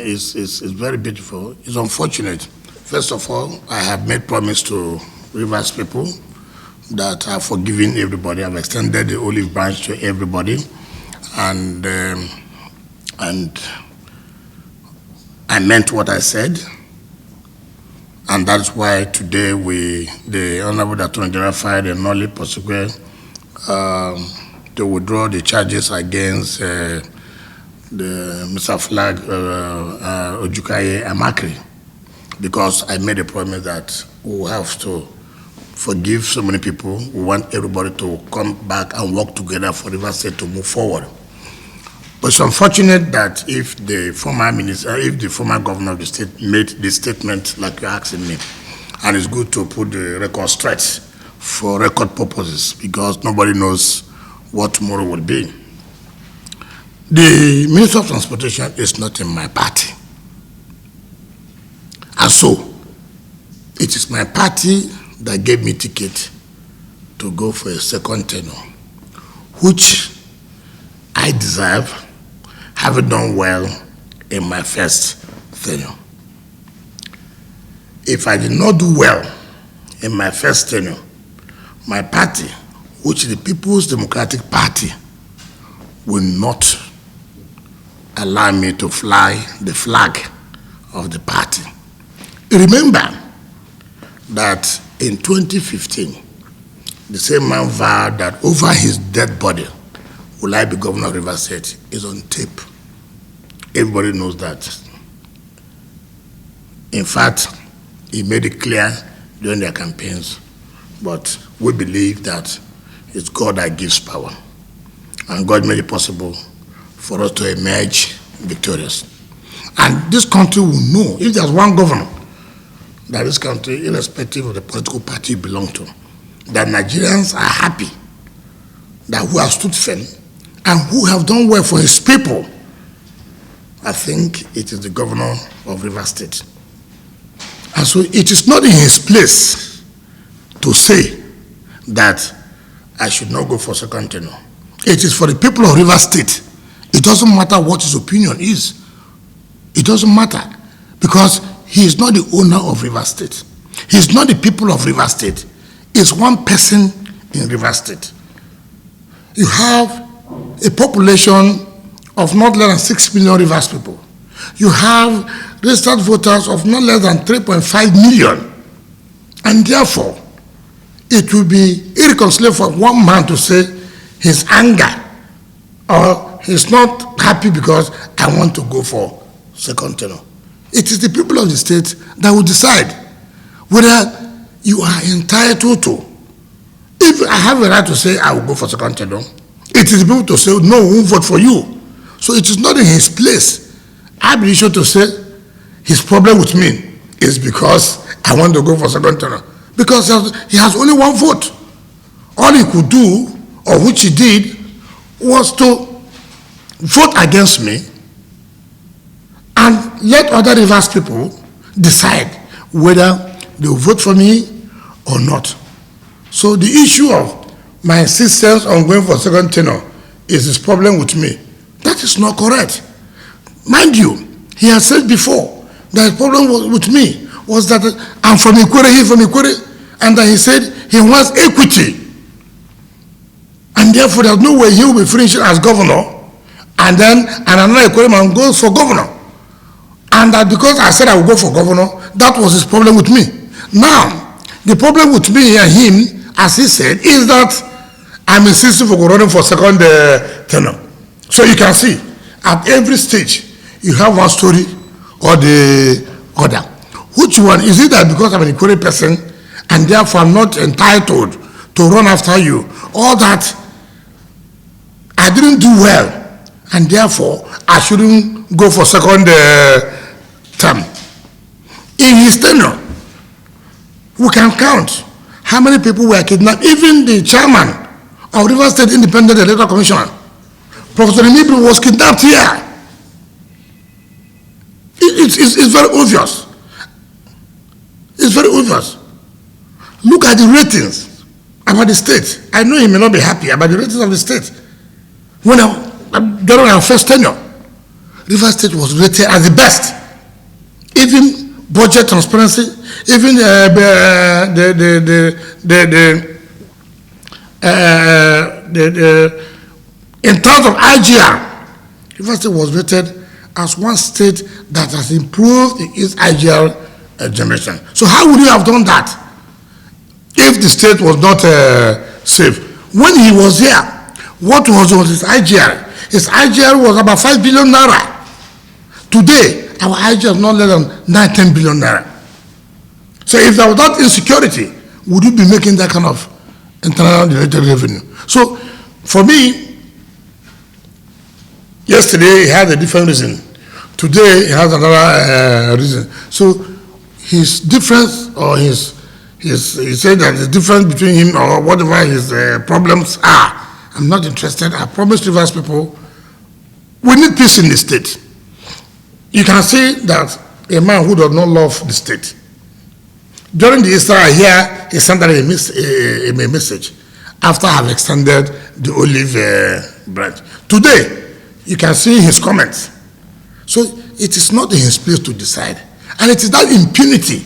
is very beautiful. It's unfortunate. First of all, I have made promise to Rivers people that I've forgiven everybody. I've extended the olive branch to everybody, and I meant what I said, and that's why today the Honorable Attorney General filed a nolle prosequi to withdraw the charges against the Mr. Flag Ojukaye Amaechi, because I made a promise that we will have to forgive so many people. We want everybody to come back and work together for Rivers State to move forward. But it's unfortunate that if the former minister, if the former governor of the state made this statement like you're asking me, and it's good to put the record straight for record purposes, because nobody knows what tomorrow will be. The Minister of Transportation is not in my party. And so, it is my party that gave me ticket to go for a second tenure, which I deserve, having done well in my first tenure. If I did not do well in my first tenure, my party, which is the People's Democratic Party, will not allow me to fly the flag of the party. Remember that in 2015, the same man vowed that over his dead body will I be governor of Rivers State is on tape. Everybody knows that. In fact, he made it clear during their campaigns, but we believe that it's God that gives power. And God made it possible for us to emerge victorious. And this country will know, if there's one governor, that this country, irrespective of the political party you belong to, that Nigerians are happy, that who have stood firm and who have done well for his people, I think it is the governor of Rivers State. And so it is not in his place to say that I should not go for second tenure. It is for the people of Rivers State. It doesn't matter what his opinion is. It doesn't matter, because he is not the owner of Rivers State. He is not the people of Rivers State. It's one person in Rivers State. You have a population of not less than 6 million Rivers people. You have registered voters of not less than 3.5 million. And therefore, it will be irreconcilable for one man to say his anger or he's not happy because I want to go for second tenure. It is the people of the state that will decide whether you are entitled to. If I have a right to say I will go for second tenure, it is the people to say no, we won't vote for you. So it is not in his place. I believe sure to say his problem with me is because I want to go for second tenure. Because he has only one vote. All he could do, or which he did, was to vote against me and let other Rivers people decide whether they will vote for me or not. So the issue of my insistence on going for second tenure is his problem with me. That is not correct. Mind you, he has said before that his problem with me was that I'm from Ikwere, he's from Ikwere, and that he said he wants equity. And therefore there's no way he will be finished as governor, and then another Ikwere man goes for governor. And that because I said I would go for governor, that was his problem with me. Now, the problem with me and him, as he said, is that I'm insisting for running for second tenure. So you can see, at every stage, you have one story or the other. Which one? Is it that because I'm an Ikwere person and therefore I'm not entitled to run after you, or that I didn't do well and therefore I shouldn't go for second term? In his tenure, we can count how many people were kidnapped. Even the chairman of Rivers State Independent Electoral Commission, Professor Impunity, was kidnapped here. It's very obvious. It's very obvious. Look at the ratings about the state. I know he may not be happy about the ratings of the state. When during our first tenure, Rivers State was rated as the best. Even budget transparency, even in terms of IGR, Rivers State was rated as one state that has improved its IGR generation. So how would you have done that if the state was not safe? When he was here, what was his IGR? His IGR was about 5 billion naira. Today, our IGR is not less than 9-10 billion naira. So if there was not insecurity, would you be making that kind of internal generated revenue? So for me, yesterday he had a different reason. Today he has another reason. So his difference, or he said that the difference between him or whatever his problems are, I'm not interested. I promise Rivers people, we need peace in the state. You can see that a man who does not love the state. During the Easter, I hear he sent out a message after I have extended the olive branch. Today, you can see his comments. So it is not in his place to decide. And it is that impunity,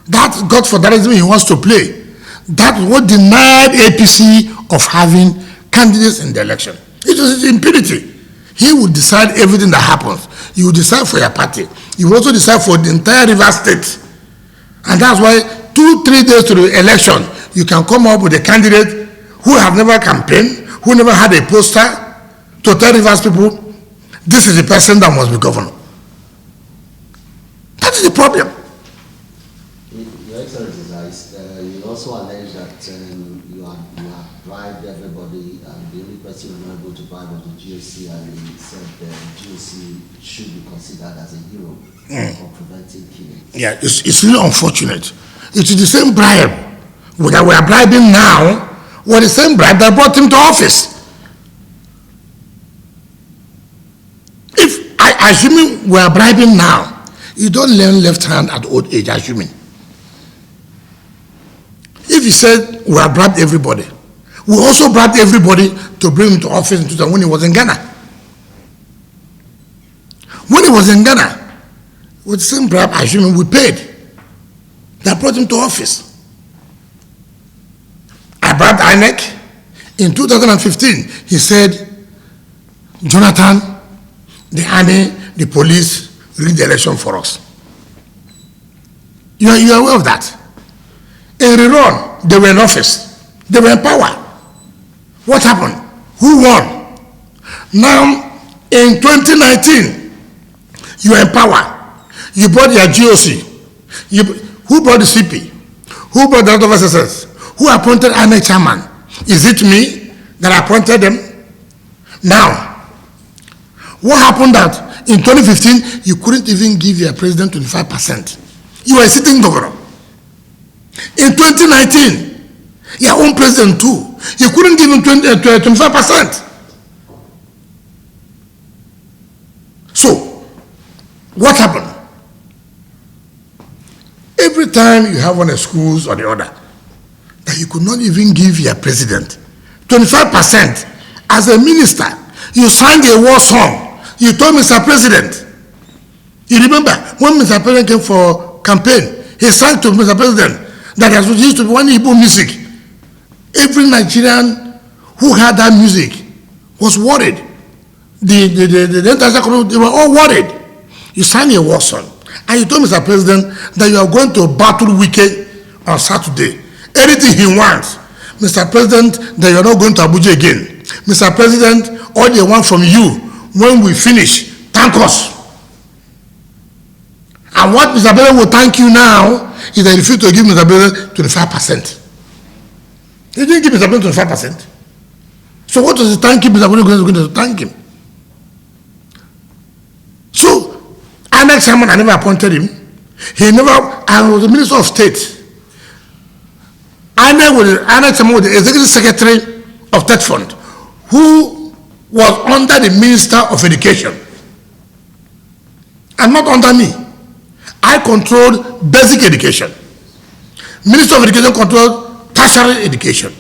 that godfatherism he wants to play, that what denied APC of having candidates in the election. It was his impunity. He will decide everything that happens. You will decide for your party. You will also decide for the entire Rivers State. And that's why 2-3 days to the election, you can come up with a candidate who have never campaigned, who never had a poster, to tell Rivers people, this is the person that must be governor. That is the problem. Your Excellency, you also allege that you have bribed everybody, and the only person who was not able to bribe was the GOC, and he said the GOC should be considered as a hero for preventing killing. Yeah, it's really unfortunate. It is the same bribe that we are bribing now, or the same bribe that brought him to office. If assuming we are bribing now, you don't learn left hand at old age, assuming. If you said we have bribed everybody, we also bribed everybody to bring him to office in 2000 when he was in Ghana. When he was in Ghana, with the same bribe, assuming we paid, that brought him to office. I bribed INEC. In 2015, he said, Jonathan, the army, the police, rig the election for us. You are aware of that? In Riron, they were in office. They were in power. What happened? Who won? Now, in 2019, you are in power. You brought your GOC. Who brought the CP? Who brought the head of SSS? Who appointed INEC chairman? Is it me that appointed them? Now, what happened that in 2015, you couldn't even give your president 25%. You were a sitting governor. In 2019, your own president too, you couldn't give him 25%. So, what happened? Every time you have one excuse or the other, that you could not even give your president 25%. As a minister, you sang a war song. You told Mr. President, you remember when Mr. President came for campaign, he sang to Mr. President that there used to be one Igbo music. Every Nigerian who heard that music was worried. The international community, they were all worried. You sang a war song, and you told Mr. President that you are going to battle Wike on Saturday. Anything he wants, Mr. President, that you are not going to Abuja again. Mr. President, all they want from you, when we finish, thank us. And what Mr. President will thank you now is that he refused to give Mr. President 25%. He didn't give Mr. President 25%. So what was the thank you Mr. President going to thank him? So, INEC chairman, I never appointed him. He never, I was the Minister of State. INEC chairman was the Executive Secretary of State Fund, who was under the Minister of Education and not under me. I controlled basic education. Minister of Education controlled tertiary education,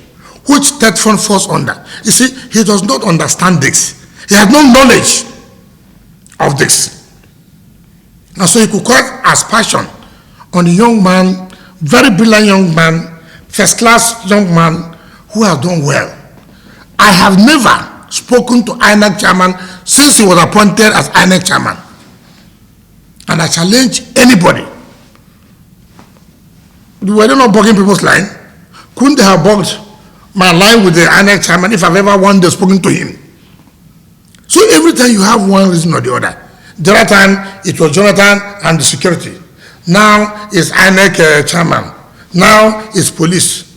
which State Fund falls under. You see, he does not understand this. He has no knowledge of this. And so he could cause aspersion on a young man, very brilliant young man, first class young man who has done well. I have never spoken to INEC chairman since he was appointed as INEC chairman. And I challenge anybody. Were they not bugging people's line? Couldn't they have bugged my line with the INEC chairman if I've ever one day spoken to him? So every time you have one reason or the other. The other time it was Jonathan and the security. Now it's INEC chairman. Now it's police.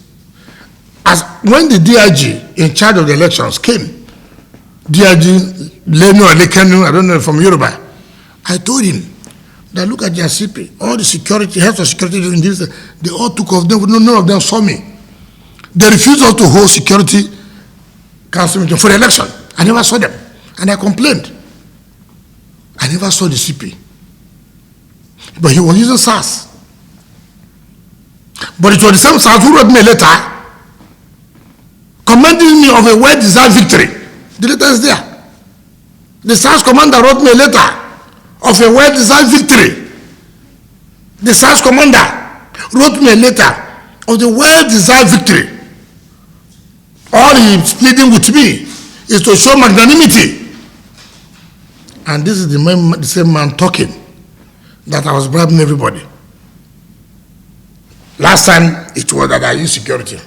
As when the DIG in charge of the elections came, DIG Leno Lekenu, I don't know, from Yoruba, I told him that look at the CP, all the security, heads of security in this, they all took off them, none of them saw me. They refused us to hold security council meeting for the election. I never saw them. And I complained. I never saw the CP. But he was using SARS. But it was the same SARS who wrote me a letter commending me of a well-deserved victory. The letter is there. The SARS commander wrote me a letter of a well-deserved victory. The SARS commander wrote me a letter of the well-deserved victory. All he's pleading with me is to show magnanimity. And this is the same man talking that I was bribing everybody. Last time it was that I used security.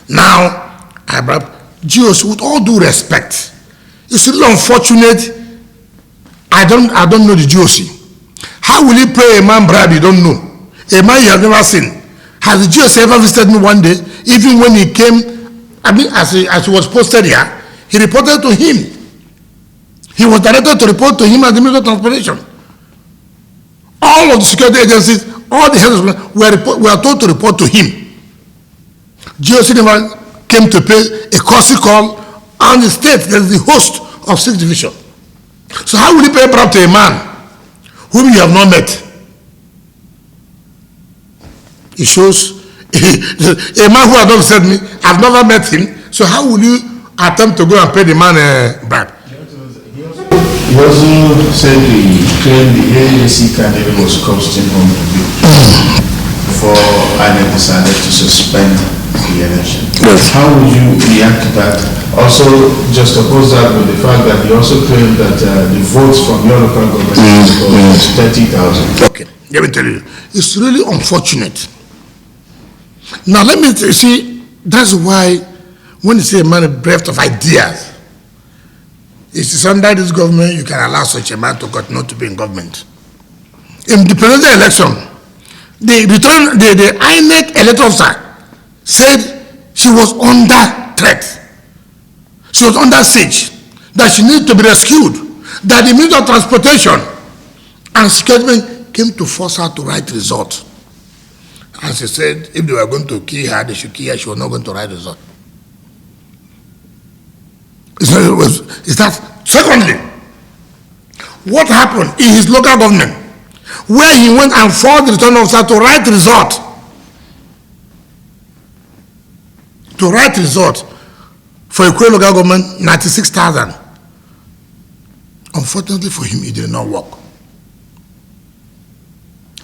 Now I bribe GOC with all due respect. It's really unfortunate. I don't know the GOC. How will you pay a man bribe you don't know? A man you have never seen. Has the GOC ever visited me one day? Even when he came, I mean, as he was posted here, he reported to him. He was directed to report to him as the Minister of Transportation. All of the security agencies, all the heads were told to report to him. GOC never came to pay a courtesy call on the state that is the host of 6th Division. So how will you pay bribe to a man whom you have not met? It shows a man who has not said me, I've never met him, so how will you attempt to go and pay the man a bribe? He also said he claimed the ANC candidate was costing home to be before INEC decided to suspend the election. Yes. How would you react to that? Also, just oppose that with the fact that he also claimed that the votes from your local government was 30,000. Okay, let me tell you, it's really unfortunate. Now let me see, that's why when you say a man is bereft of ideas, it is under this government you can allow such a man to continue to be in government. In the presidential election, the INEC electoral officer said she was under threat. She was under siege, that she needed to be rescued, that the Minister of Transportation and Security came to force her to write result. And she said if they were going to kill her, they should kill her, she was not going to write result. Is that? Secondly, what happened in his local government where he went and forced the returning officer to write result? To write result for a local government, 96,000. Unfortunately for him, it did not work.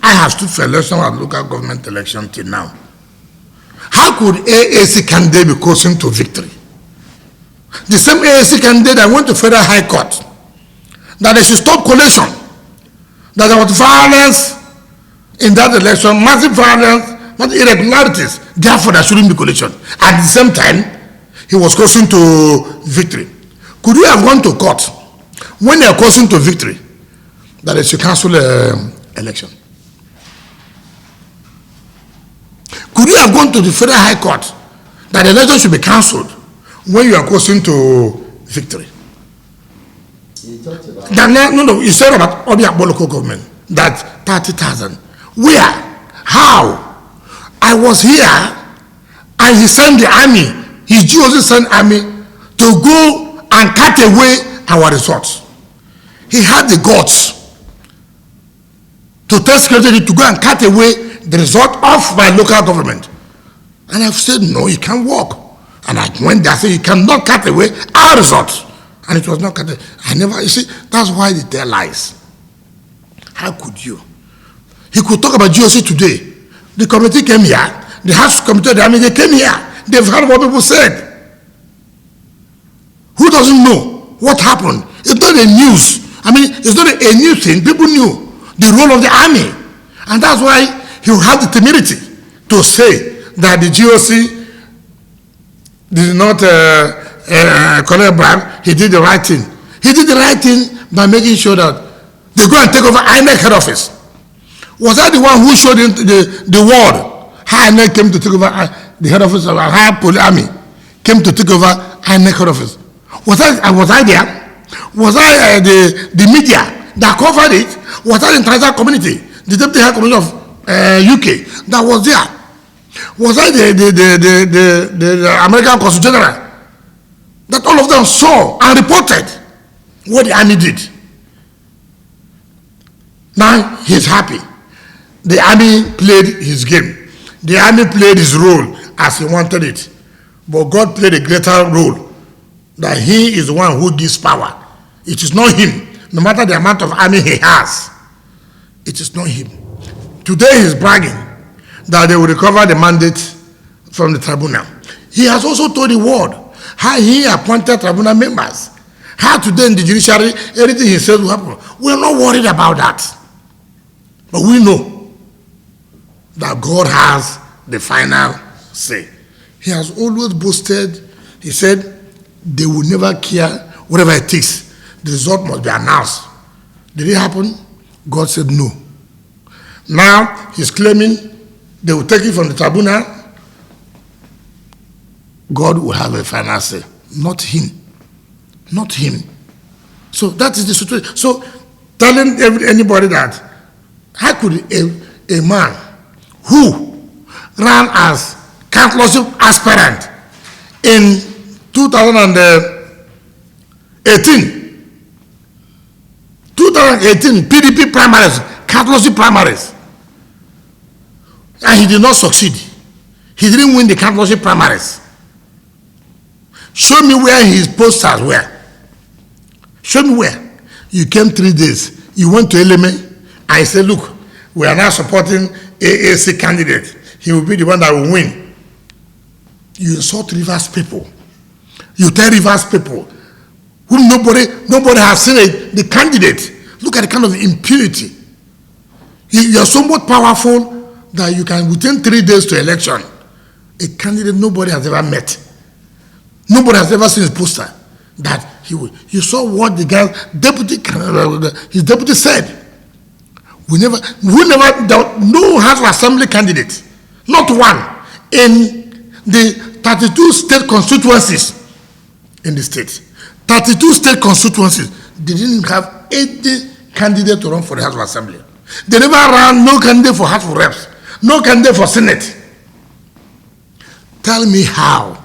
I have stood for election at local government election till now. How could AAC candidate be coasting to victory? The same AAC candidate that went to Federal High Court that they should stop collation, that there was violence in that election, massive violence, massive irregularities, therefore there shouldn't be collation. At the same time, he was coasting to victory. Could we have gone to court when they are coasting to victory that they should cancel election? Could you have gone to the Federal High Court that the election should be cancelled when you are coasting to victory? You talked about No, you said about Obiakbo local government, that 30,000. Where? How? I was here and he sent the army, his GOC sent army to go and cut away our results. He had the guts to tell security to go and cut away the result of my local government. And I've said, no, it can't work. And I went there and said, you cannot cut away our results. And it was not cut away. I never, you see, that's why they tell lies. How could you? He could talk about GOC today. The committee came here. The House Committee of the Army, they came here. They've heard what people said. Who doesn't know what happened? It's not a news. I mean, it's not a new thing. People knew the role of the army. And that's why he will have the temerity to say that the GOC did not collect bribe. He did the right thing. He did the right thing by making sure that they go and take over INEC head office. Was I the one who showed him the world how INEC came to take over the head office of how police army came to take over INEC head office? Was I there? Was I the media that covered it? Was I the international community, the deputy head commissioner of UK that was there? Was I the American Consul General that all of them saw and reported what the army did? Now he's happy. The army played his game. The army played his role as he wanted it. But God played a greater role, that he is the one who gives power. It is not him. No matter the amount of army he has, it is not him. Today he's bragging that they will recover the mandate from the tribunal. He has also told the world how he appointed tribunal members. How today in the judiciary, everything he says will happen. We're not worried about that. But we know that God has the final say. He has always boasted. He said, they will never care whatever it takes. The result must be announced. Did it happen? God said no. Now he's claiming they will take it from the tribunal. God will have a final say. Not him. Not him. So that is the situation. So telling anybody that, how could a man who ran as councillorship aspirant in 2018 PDP primaries, councillorship primaries, and he did not succeed. He didn't win the councillorship primaries. Show me where his posters were. Show me where. You came 3 days. You went to Eleme and he said, look, we are now supporting AAC candidate. He will be the one that will win. You insult Rivers people. You tell Rivers people whom nobody has seen the candidate. Look at the kind of impunity. You are somewhat powerful that you can, within 3 days to election, a candidate nobody has ever met. Nobody has ever seen his poster that he would. You saw what the guy, his deputy said. No House of Assembly candidate, not one, in the 32 state constituencies in the state. 32 state constituencies, they didn't have any candidate to run for the House of Assembly. They never ran no candidate for House of Reps, no candidate for Senate. Tell me how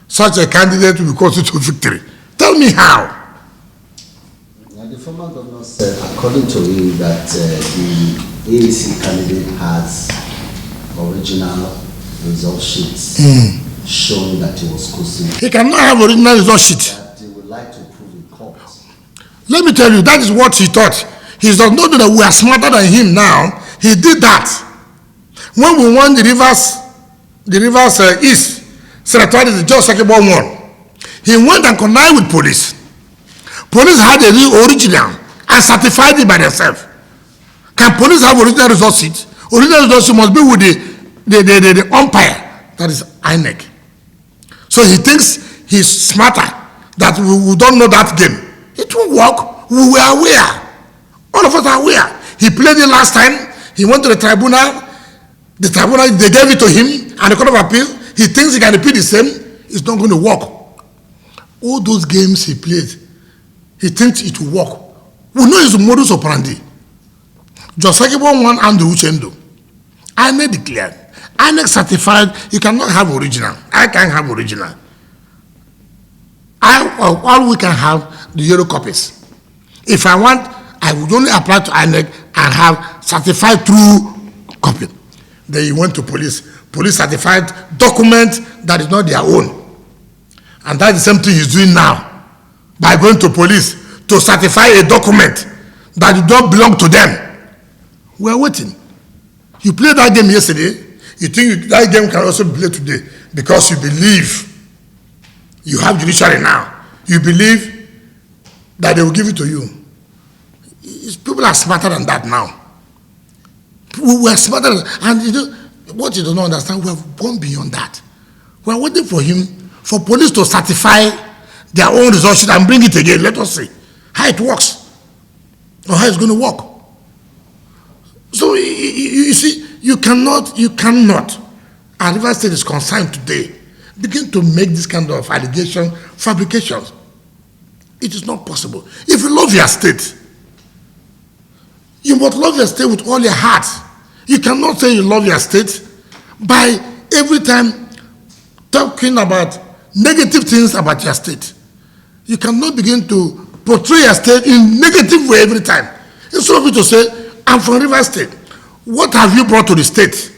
such a candidate will constitute victory. Tell me how. The former governor said, according to him, that the AAC candidate has original result sheets showing that he was coursing. He cannot have original result sheet. That he would like to prove in court. Let me tell you, that is what he thought. He does not know that we are smarter than him now. He did that. When we won the Rivers East Senatorial, the George Sakebo won. He went and connived with police. Police had the original and certified it by themselves. Can police have original result sheet? Original result sheet must be with the umpire, that is INEC. So he thinks he's smarter, that we don't know that game. It won't work. We were aware. All of us are aware. He played it last time. He went to the tribunal. The tribunal, they gave it to him, and the Court of Appeal, he thinks he can repeat the same. It's not going to work. All those games he played, he thinks it will work. We know his modus operandi. Josakebo won Andrew Uchendo. INEC declared. INEC certified. You cannot have original. I can't have original. All we can have the yellow copies. If I want, I would only apply to INEC and have certified true copy. Then you went to police. Police certified document that is not their own. And that's the same thing he's doing now. By going to police to certify a document that you don't belong to them. We are waiting. You played that game yesterday. You think that game can also be played today because you believe you have judiciary now. You believe that they will give it to you. People are smarter than that now. We are smarter than, and you know what you don't understand. We have gone beyond that. We are waiting for him, for police to certify their own results and bring it again. Let us see how it works or how it's going to work. So you see, you cannot, and River State is concerned today, begin to make this kind of allegation, fabrications. It is not possible. If you love your state, you must love your state with all your heart. You cannot say you love your state by every time talking about negative things about your state. You cannot begin to portray your state in negative way every time. Instead of you to say, I'm from River State. What have you brought to the state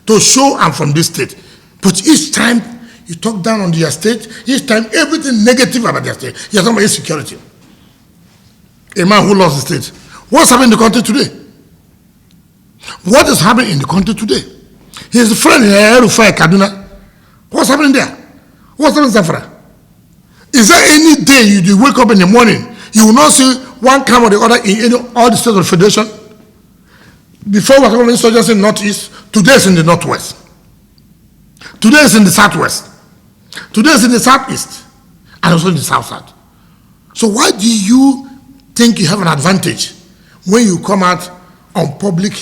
to show I'm from this state? But each time you talk down on your state, each time everything negative about your state. You're talking about insecurity. A man who lost the state. What's happening in the country today? What is happening in the country today? His friend Rufai Kaduna. What's happening there? What's happening in Zafra? Is there any day you wake up in the morning, you will not see one camp or the other in all the states of the federation? Before we were talking about insurgency in the northeast, today is in the northwest. Today is in the southwest. Today is in the southeast. And also in the south. So why do you think you have an advantage when you come out on public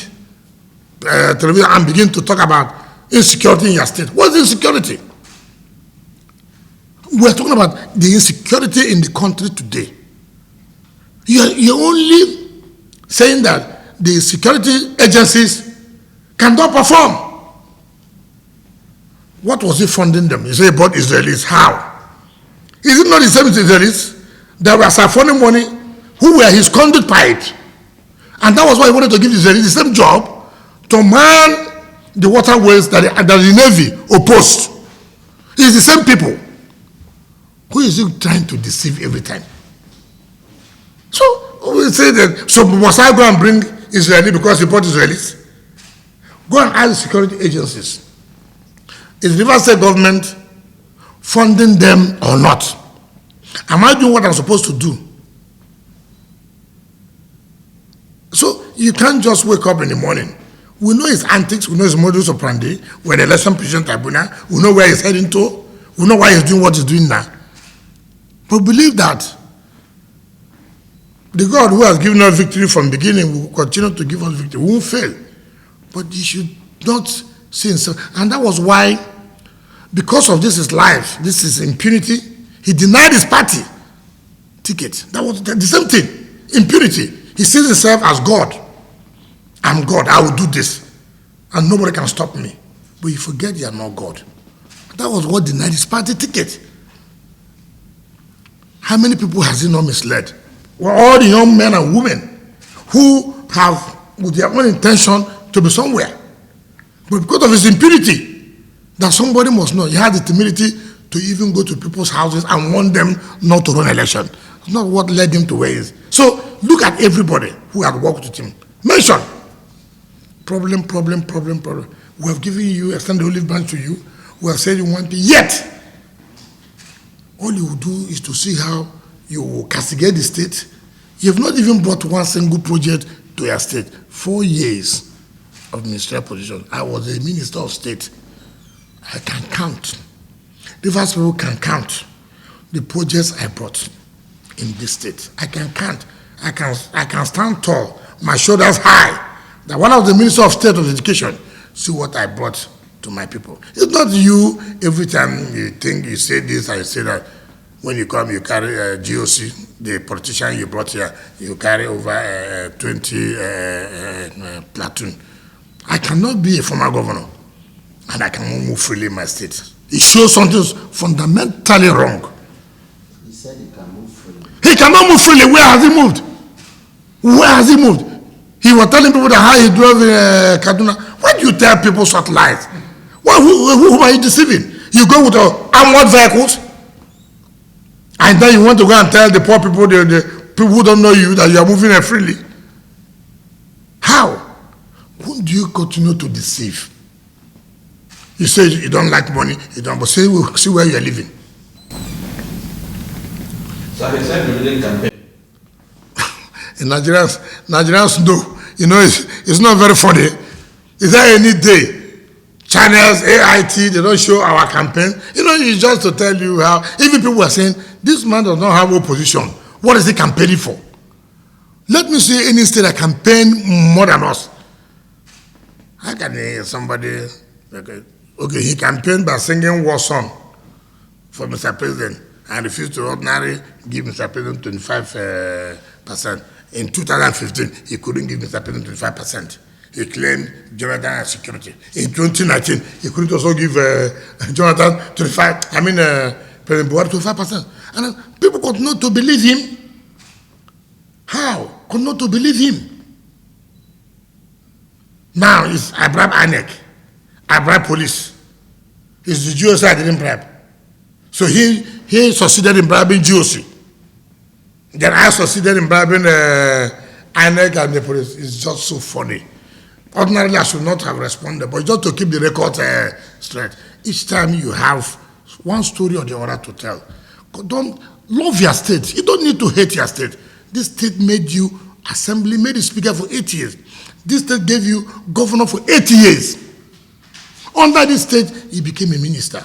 television and begin to talk about insecurity in your state? What's insecurity? We're talking about the insecurity in the country today. You're only saying that the security agencies cannot perform. What was he funding them? You say about Israelis. How? Is it not the same with Israelis? There were funding money who were his conduit pipe. And that was why he wanted to give the Israelis the same job to man the waterways that the Navy opposed. It's the same people. Who is he trying to deceive every time? So we say that, so must I go and bring Israeli because he brought Israelis? Go and ask security agencies. Is the River State government funding them or not? Am I doing what I'm supposed to do? So you can't just wake up in the morning. We know his antics, we know his modus operandi, we're the election president tribunal, we know where he's heading to, we know why he's doing what he's doing now. But believe that the God who has given us victory from the beginning will continue to give us victory. We won't fail. But he should not see himself. And that was why, because of this is life, this is impunity, he denied his party ticket. That was the same thing. Impunity. He sees himself as God. I'm God. I will do this. And nobody can stop me. But you forget you are not God. That was what denied his party ticket. How many people has he not misled? Well, all the young men and women who have, with their own intention, to be somewhere. But because of his impunity, that somebody must know. He had the timidity to even go to people's houses and want them not to run election. It's not what led him to where he is. So look at everybody who had worked with him. Mention. Problem. We have given you, extended the olive branch to you. We have said you want it. Yet, all you will do is to see how you will castigate the state. You have not even brought one single project to your state. 4 years of ministerial position. I was a minister of state. I can count. The vast people can count the projects I brought in this state. I can count. I can stand tall, my shoulders high. That one of the Minister of State of Education, see what I brought to my people. It's not you, every time you think you say this and you say that. When you come, you carry GOC, the politician you brought here, you carry over 20 platoon. I cannot be a former governor, and I cannot move freely in my state. It shows something fundamentally wrong. He said he can move freely. He cannot move freely. Where has he moved? Where has he moved? He was telling people that how he drove in Kaduna. Why do you tell people such lies? Who are you deceiving? You go with armored vehicles, and then you want to go and tell the poor people, the people who don't know you, that you are moving freely. How? Who do you continue to deceive? You say you don't like money, you don't, but see where you are living. So he said you didn't campaign. And Nigerians know, it's not very funny. Is there any day channels, AIT, they don't show our campaign? It's just to tell you how, even people are saying, this man does not have opposition. What is he campaigning for? Let me see any state that campaign more than us. How can somebody, okay, he campaigned by singing war song for Mr. President and refused to ordinarily give Mr. President 25%. In 2015, he couldn't give Mr. President 25%. He claimed Jonathan as security. In 2019, he couldn't also give Jonathan 25%, President Buhari 25%. And people could not to believe him. How? Could not to believe him. Now, I bribe INEC. I bribe police. It's the GOC I didn't bribe. So he succeeded in bribing GOC. Then I succeeded in bribing INEC and the police. It's just so funny. Ordinarily, I should not have responded, but just to keep the record straight. Each time you have one story or the other to tell, don't love your state. You don't need to hate your state. This state made you assembly, made you speaker for 8 years. This state gave you governor for 8 years. Under this state, he became a minister.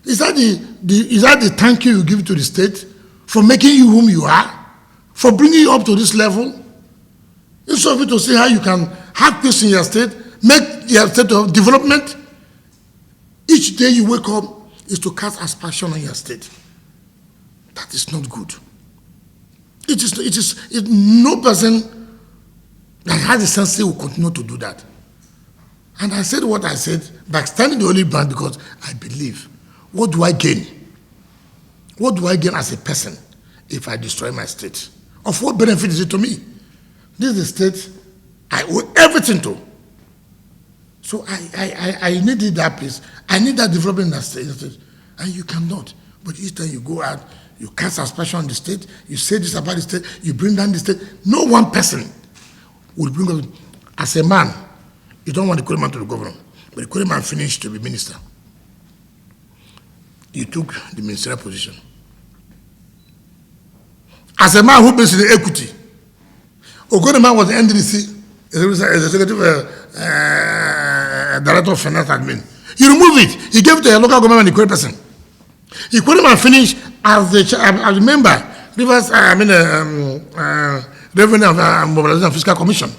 Is that the thank you give to the state for making you whom you are, for bringing you up to this level? Instead of it to see how you can have peace in your state, make your state of development. Each day you wake up is to cast aspersion on your state. That is not good. No person that has the sense will continue to do that. And I said what I said by standing the holy brand because I believe. What do I gain? What do I gain as a person if I destroy my state? Of what benefit is it to me? This is the state I owe everything to. So I needed that peace. I need that development in the state. And you cannot. But each time you go out, you cast aspersion on the state, you say this about the state, you bring down the state. No one person will bring up. As a man, you don't want the Korean man to be governor, but the Korean man finished to be minister. You took the ministerial position. As a man who based in equity, Ogoneman was the NDDC, executive director of finance admin. You remove it, you gave it to a local government and the Korean person. The Korean man finished as a member, Revenue and Mobilization and Fiscal Commission.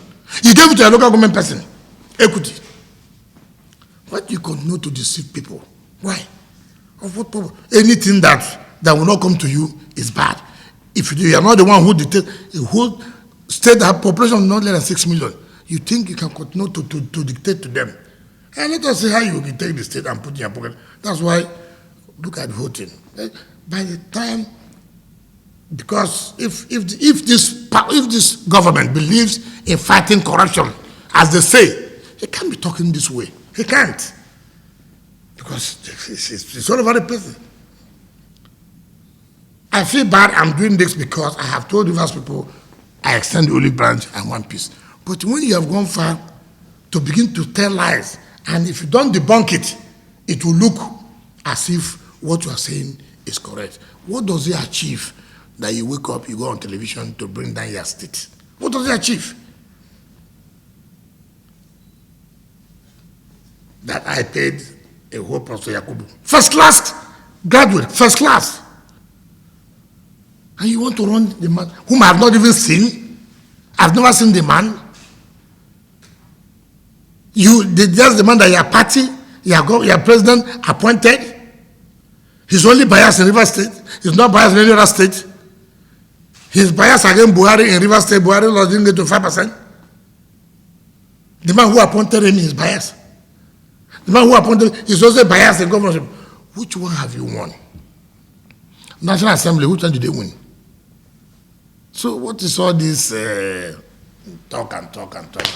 You gave it to a local government person, equity. But you continue to deceive people. Why? Of what purpose? Anything that will not come to you is bad. If you are not the one who dictates, who state that population of not less than 6 million, you think you can continue to dictate to them. And let us see how you will take the state and put in your pocket. That's why, look at voting. By the time, because if this government believes in fighting corruption, as they say, he can't be talking this way. He can't. Because it's all over the place. I feel bad I'm doing this because I have told Rivers people I extend the olive branch and one piece. But when you have gone far to begin to tell lies, and if you don't debunk it, it will look as if what you are saying is correct. What does it achieve that you wake up, you go on television to bring down your state? What does it achieve? That I paid a whole Professor Yakubu. First class graduate, first class. And you want to run the man whom I have not even seen? I've never seen the man. That's the man that your party, your president appointed. He's only biased in Rivers State. He's not biased in any other state. He's biased against Buhari in Rivers State. Buhari didn't get to 5%. The man who appointed him is biased. The man who appointed him is also biased in governorship. Which one have you won? National Assembly, which one did they win? So what is all this talk and talk and talk?